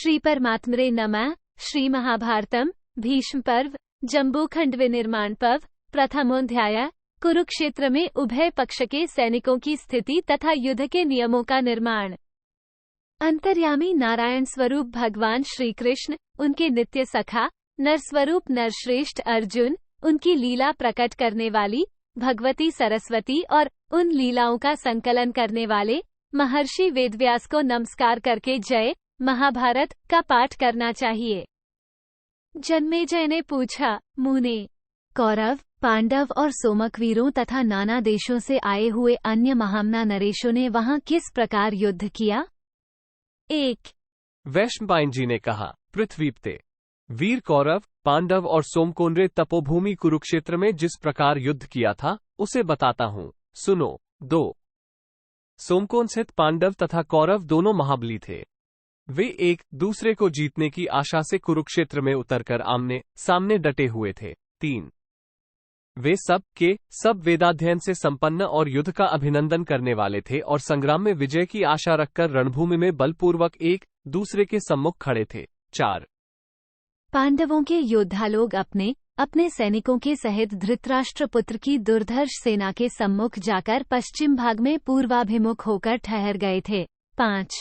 श्री परमात्मरे नमः। श्री महाभारतम भीष्म पर्व जम्बूखंड विनिर्माण पर्व प्रथमोध्याय। कुरुक्षेत्र में उभय पक्ष के सैनिकों की स्थिति तथा युद्ध के नियमों का निर्माण। अंतर्यामी नारायण स्वरूप भगवान श्री कृष्ण, उनके नित्य सखा नर स्वरूप नरश्रेष्ठ अर्जुन, उनकी लीला प्रकट करने वाली भगवती सरस्वती और उन लीलाओं का संकलन करने वाले महर्षि वेदव्यास को नमस्कार करके जय महाभारत का पाठ करना चाहिए। जन्मेजय ने पूछा, मुने, कौरव, पांडव और सोमकवीरों तथा नाना देशों से आए हुए अन्य महामना नरेशों ने वहां किस प्रकार युद्ध किया? 1। वैशंपायन जी ने कहा, पृथ्वीपते, वीर कौरव, पांडव और सोमकों ने तपोभूमि कुरुक्षेत्र में जिस प्रकार युद्ध किया था उसे बताता हूँ, सुनो। 2। सोमकों स्थित पांडव तथा कौरव दोनों महाबली थे। वे एक दूसरे को जीतने की आशा से कुरुक्षेत्र में उतरकर आमने सामने डटे हुए थे। 3। वे सब के सब वेदाध्ययन से संपन्न और युद्ध का अभिनंदन करने वाले थे और संग्राम में विजय की आशा रखकर रणभूमि में बलपूर्वक एक दूसरे के सम्मुख खड़े थे। 4। पांडवों के योद्धा लोग अपने अपने सैनिकों के सहित धृतराष्ट्र पुत्र की दुर्धर्ष सेना के सम्मुख जाकर पश्चिम भाग में पूर्वाभिमुख होकर ठहर गए थे। 5।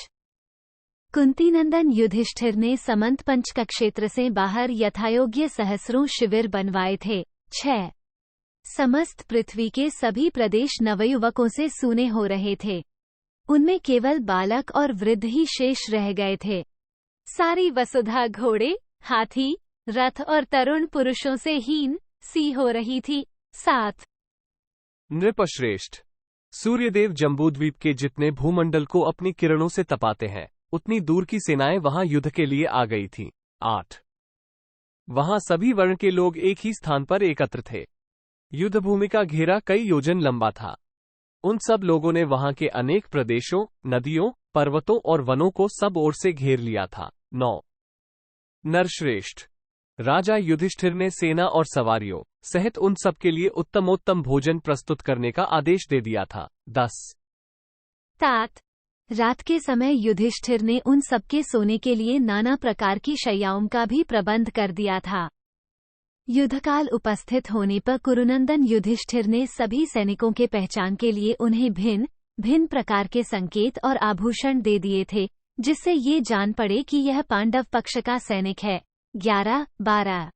कुंतीनंदन युधिष्ठिर ने समंत पंच का क्षेत्र से बाहर यथायोग्य सहस्रों शिविर बनवाए थे। 6। समस्त पृथ्वी के सभी प्रदेश नवयुवकों से सूने हो रहे थे। उनमें केवल बालक और वृद्ध ही शेष रह गए थे। सारी वसुधा घोड़े, हाथी, रथ और तरुण पुरुषों से हीन सी हो रही थी। 7। नृपश्रेष्ठ, सूर्यदेव जम्बूद्वीप के जितने भूमंडल को अपनी किरणों से तपाते हैं उतनी दूर की सेनाएं वहां युद्ध के लिए आ गई थीं। 8। वहां सभी वर्ण के लोग एक ही स्थान पर एकत्र थे। युद्धभूमि का घेरा कई योजन लंबा था। उन सब लोगों ने वहां के अनेक प्रदेशों, नदियों, पर्वतों और वनों को सब ओर से घेर लिया था। 9। नरश्रेष्ठ, राजा युधिष्ठिर ने सेना और सवारियों सहित उन सब के लिए उत्तमोत्तम भोजन प्रस्तुत करने का आदेश दे दिया था। 10। तात, रात के समय युधिष्ठिर ने उन सबके सोने के लिए नाना प्रकार की शैयाओं का भी प्रबंध कर दिया था। युद्धकाल उपस्थित होने पर कुरुनंदन युधिष्ठिर ने सभी सैनिकों के पहचान के लिए उन्हें भिन्न भिन्न प्रकार के संकेत और आभूषण दे दिए थे, जिससे ये जान पड़े कि यह पांडव पक्ष का सैनिक है। 11, 12।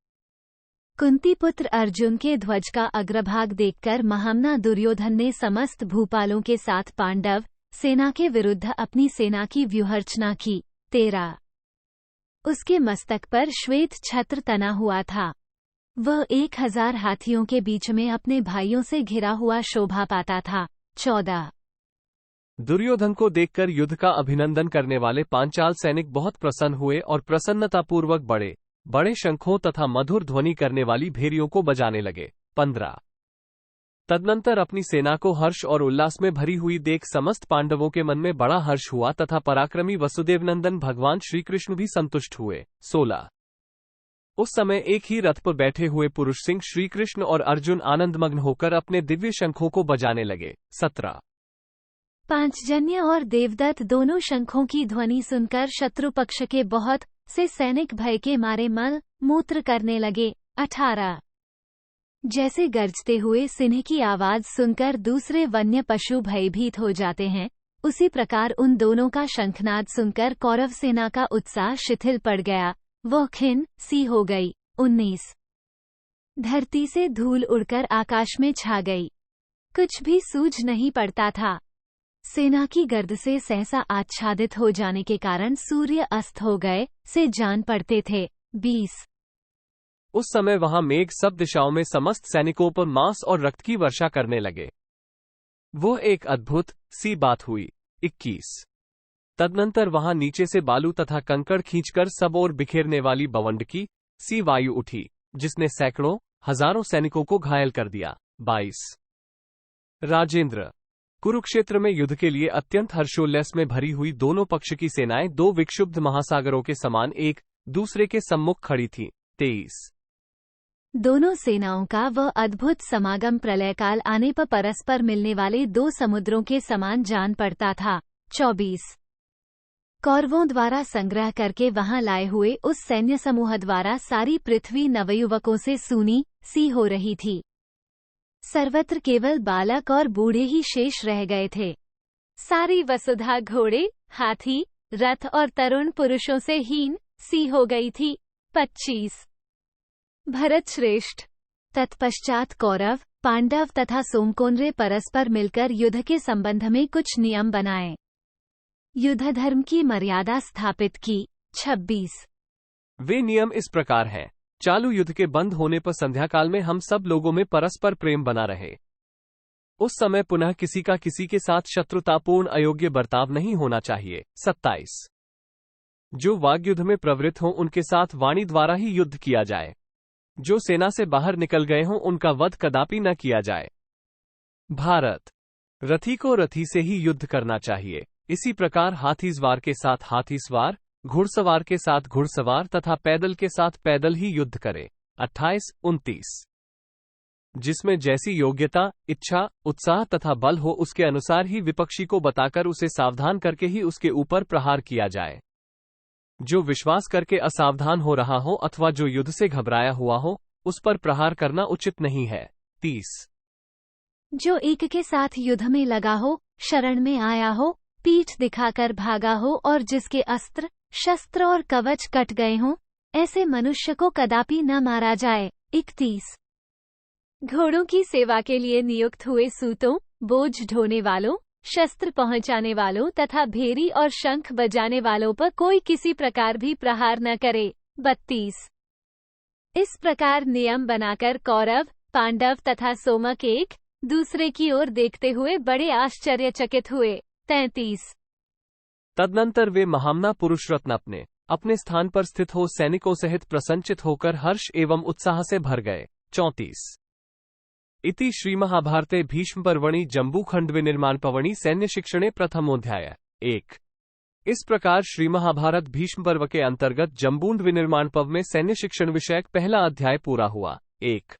कुंती पुत्र अर्जुन के ध्वज का अग्रभाग देखकर महामना दुर्योधन ने समस्त भूपालों के साथ पांडव सेना के विरुद्ध अपनी सेना की व्यूहरचना की। 13। उसके मस्तक पर श्वेत छत्र तना हुआ था। वह 1000 हाथियों के बीच में अपने भाइयों से घिरा हुआ शोभा पाता था। 14। दुर्योधन को देखकर युद्ध का अभिनंदन करने वाले पांचाल सैनिक बहुत प्रसन्न हुए और प्रसन्नतापूर्वक बड़े बड़े शंखों तथा मधुर ध्वनि करने वाली भेरियों को बजाने लगे। 15। तदनंतर अपनी सेना को हर्ष और उल्लास में भरी हुई देख समस्त पांडवों के मन में बड़ा हर्ष हुआ तथा पराक्रमी वसुदेवनंदन भगवान श्रीकृष्ण भी संतुष्ट हुए। 16। उस समय एक ही रथ पर बैठे हुए पुरुष सिंह श्रीकृष्ण और अर्जुन आनंदमग्न होकर अपने दिव्य शंखों को बजाने लगे। 17। पांचजन्य और देवदत्त दोनों शंखों की ध्वनि सुनकर शत्रु पक्ष के बहुत से सैनिक भय के मारे मल मूत्र करने लगे। 18। जैसे गरजते हुए सिंह की आवाज सुनकर दूसरे वन्य पशु भयभीत हो जाते हैं, उसी प्रकार उन दोनों का शंखनाद सुनकर कौरव सेना का उत्साह शिथिल पड़ गया, वह खिन्न सी हो गई। 19। धरती से धूल उड़कर आकाश में छा गई। कुछ भी सूझ नहीं पड़ता था। सेना की गर्द से सहसा आच्छादित हो जाने के कारण सूर्य अस्त हो गए से जान पड़ते थे। 20। उस समय वहां मेघ सब दिशाओं में समस्त सैनिकों पर मांस और रक्त की वर्षा करने लगे। वो एक अद्भुत सी बात हुई। 21। तदनंतर वहां नीचे से बालू तथा कंकड़ खींचकर सब ओर बिखेरने वाली बवंडकी सी वायु उठी, जिसने सैकड़ों हजारों सैनिकों को घायल कर दिया। 22। राजेंद्र, कुरुक्षेत्र में युद्ध के लिए अत्यंत हर्षोल्लास में भरी हुई दोनों पक्ष की सेनाएं दो विक्षुब्ध महासागरों के समान एक दूसरे के सम्मुख खड़ी थीं। 23। दोनों सेनाओं का वह अद्भुत समागम प्रलयकाल आने पर परस्पर मिलने वाले दो समुद्रों के समान जान पड़ता था। 24। कौरवों द्वारा संग्रह करके वहां लाए हुए उस सैन्य समूह द्वारा सारी पृथ्वी नवयुवकों से सूनी सी हो रही थी। सर्वत्र केवल बालक और बूढ़े ही शेष रह गए थे। सारी वसुधा घोड़े, हाथी, रथ और तरुण पुरुषों से हीन सी हो गई थी। 25 भरत श्रेष्ठ। तत्पश्चात कौरव, पांडव तथा सोमकोन्रे परस्पर मिलकर युद्ध के संबंध में कुछ नियम बनाए। युद्ध धर्म की मर्यादा स्थापित की। 26 वे नियम इस प्रकार हैं। चालू युद्ध के बंद होने पर संध्या काल में हम सब लोगों में परस्पर प्रेम बना रहे। उस समय पुनः किसी का किसी के साथ शत्रुतापूर्ण अयोग्य बर्ताव नहीं होना चाहिए। 27 जो वाग्युद्ध में प्रवृत्त हों उनके साथ वाणी द्वारा ही युद्ध किया जाए। जो सेना से बाहर निकल गए हों उनका वध कदापि न किया जाए। भारत। रथी को रथी से ही युद्ध करना चाहिए। इसी प्रकार हाथी सवार के साथ हाथी सवार, घुड़सवार के साथ घुड़सवार तथा पैदल के साथ पैदल ही युद्ध करे। 28-29 जिसमें जैसी योग्यता, इच्छा, उत्साह तथा बल हो उसके अनुसार ही विपक्षी को बताकर उसे सावधान करके ही उसके ऊपर प्रहार किया जाए। जो विश्वास करके असावधान हो रहा हो अथवा जो युद्ध से घबराया हुआ हो उस पर प्रहार करना उचित नहीं है। 30 जो एक के साथ युद्ध में लगा हो, शरण में आया हो, पीठ दिखाकर भागा हो और जिसके अस्त्र, शस्त्र और कवच कट गए हों, ऐसे मनुष्य को कदापि न मारा जाए। 31 घोड़ों की सेवा के लिए नियुक्त हुए सूतों, बोझ ढोने वालों, शस्त्र पहुंचाने वालों तथा भेरी और शंख बजाने वालों पर कोई किसी प्रकार भी प्रहार न करे। 32 इस प्रकार नियम बनाकर कौरव, पांडव तथा सोमक एक दूसरे की ओर देखते हुए बड़े आश्चर्यचकित हुए। 33 तदनंतर वे महामना पुरुष रत्न अपने अपने स्थान पर स्थित हो सैनिकों सहित प्रसन्नचित होकर हर्ष एवं उत्साह से भर गए। 34 इति श्री महाभारते भीष्म पर्वणि जम्बूखंड विनिर्माण पर्वणि सैन्य शिक्षणे प्रथमोऽध्याय। 1 इस प्रकार श्री महाभारत भीष्म पर्व के अंतर्गत जम्बूंड विनिर्माण पर्व में सैन्य शिक्षण विषयक पहला अध्याय पूरा हुआ। 1